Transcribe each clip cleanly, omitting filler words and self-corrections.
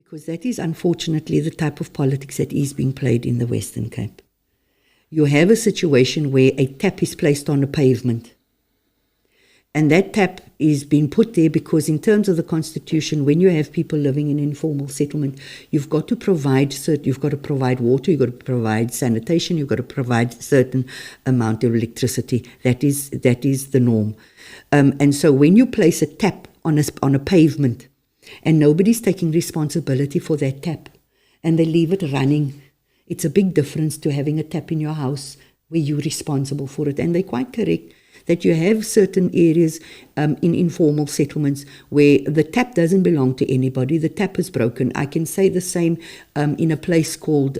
Because that is unfortunately the type of politics that is being played in the Western Cape. You have a situation where a tap is placed on a pavement. And that tap is being put there because in terms of the Constitution, when you have people living in informal settlement, you've got to provide water, you've got to provide sanitation, you've got to provide a certain amount of electricity. That is the norm. And so when you place a tap on a pavement and nobody's taking responsibility for that tap and they leave it running, it's a big difference to having a tap in your house where you're responsible for it. And they're quite correct that you have certain areas in informal settlements where the tap doesn't belong to anybody. The tap is broken. I can say the same in a place called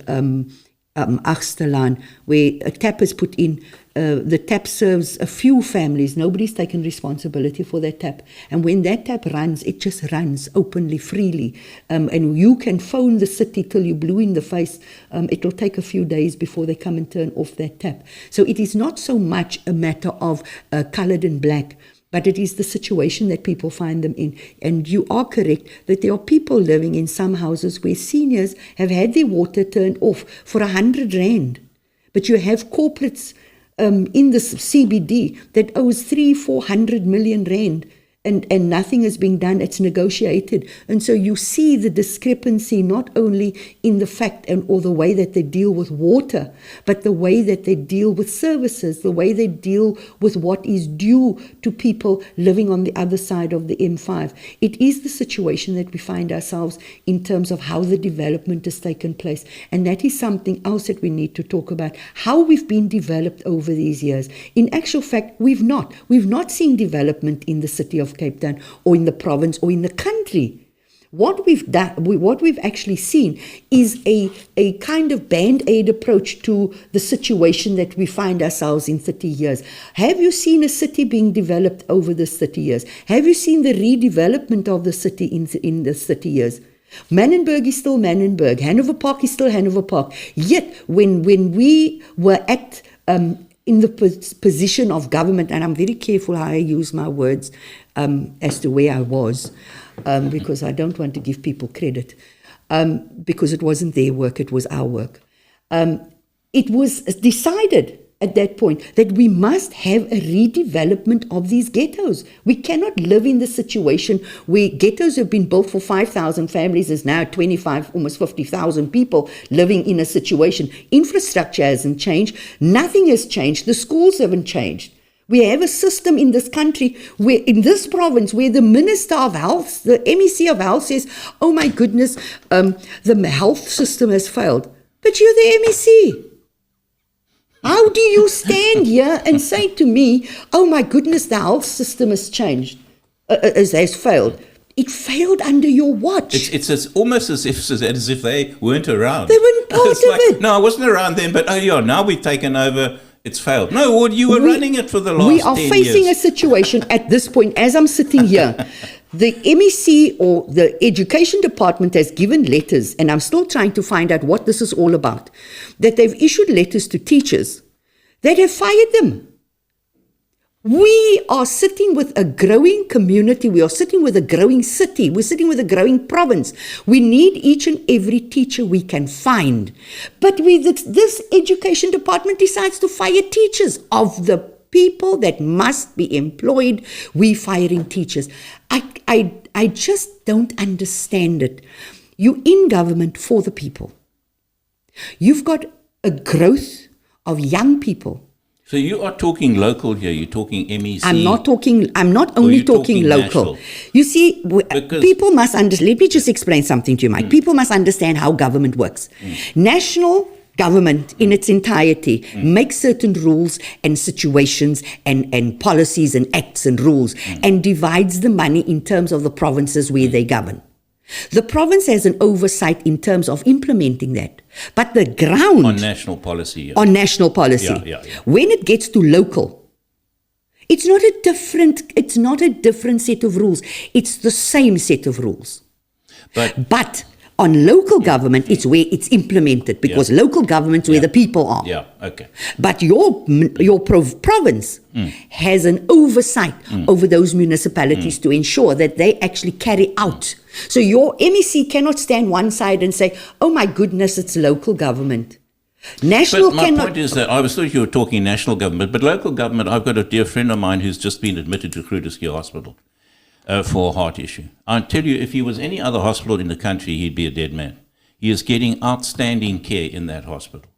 Achterlaan, where a tap is put in. The tap serves a few families. Nobody's taken responsibility for that tap. And when that tap runs, it just runs openly, freely. And you can phone the city till you're blue in the face. It'll take a few days before they come and turn off that tap. So it is not so much a matter of coloured and black, but it is the situation that people find them in. And you are correct that there are people living in some houses where seniors have had their water turned off for 100 rand. But you have corporates in the CBD that owes 300-400 million rand, and nothing is being done. It's negotiated. And so you see the discrepancy not only in the fact or the way that they deal with water, but the way that they deal with services, the way they deal with what is due to people living on the other side of the M5. It is the situation that we find ourselves in terms of how the development has taken place. And that is something else that we need to talk about, how we've been developed over these years. In actual fact, we've not seen development in the city of Cape Town or in the province or in the country. What we've actually seen is a kind of band-aid approach to the situation that we find ourselves in 30 years. Have you seen a city being developed over this 30 years? Have you seen the redevelopment of the city in this 30 years? Mannenberg is still Mannenberg. Hanover Park is still Hanover Park. Yet, when we were at in the position of government, and I'm very careful how I use my words as to where I was, because I don't want to give people credit, because it wasn't their work, it was our work. It was decided at that point that we must have a redevelopment of these ghettos. We cannot live in the situation where ghettos have been built for 5,000 families, is now 25, almost 50,000 people living in a situation. Infrastructure hasn't changed. Nothing has changed. The schools haven't changed. We have a system in this country, where in this province, where the Minister of Health, the MEC of Health says, oh my goodness, the health system has failed. But you're the MEC. How do you stand here and say to me, oh my goodness, the health system has changed, has failed? It failed under your watch. It's almost as if they weren't around. They weren't part of it. No, I wasn't around then, but now we've taken over. It's failed. No, well, you were running it for the last 10 years. We are facing a situation at this point, as I'm sitting here. The MEC or the Education Department has given letters, and I'm still trying to find out what this is all about, that they've issued letters to teachers that have fired them. We are sitting with a growing community. We are sitting with a growing city. We're sitting with a growing province. We need each and every teacher we can find. But this Education Department decides to fire teachers. Of the people that must be employed, we're firing teachers. I just don't understand it. You're in government for the people. You've got a growth of young people. So you are talking local here, you're talking MEC. I'm not only talking local. National? You see, people must understand, let me just explain something to you, Mike. People must understand how government works. National government in its entirety makes certain rules and situations and policies and acts and rules and divides the money in terms of the provinces where they govern. The province has an oversight in terms of implementing that. But the ground... On national policy. Yeah. On national policy. Yeah. When it gets to local, it's not a different set of rules. It's the same set of rules. But On local government, it's where it's implemented, because local government's where the people are. Yeah, okay. But your province has an oversight over those municipalities to ensure that they actually carry out. So your MEC cannot stand one side and say, oh my goodness, it's local government. National But my cannot. point is that I was thought you were talking national government, but local government, I've got a dear friend of mine who's just been admitted to Grooterskie Hospital for a heart issue. I tell you, if he was any other hospital in the country, he'd be a dead man. He is getting outstanding care in that hospital.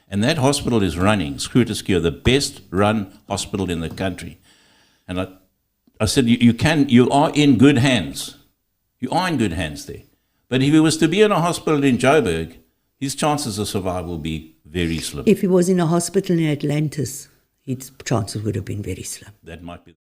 And that hospital is running, Grooterskie, the best run hospital in the country. And I said, you are in good hands. You are in good hands there. But if he was to be in a hospital in Joburg, his chances of survival will be very slim. If he was in a hospital in Atlantis, his chances would have been very slim. That might be.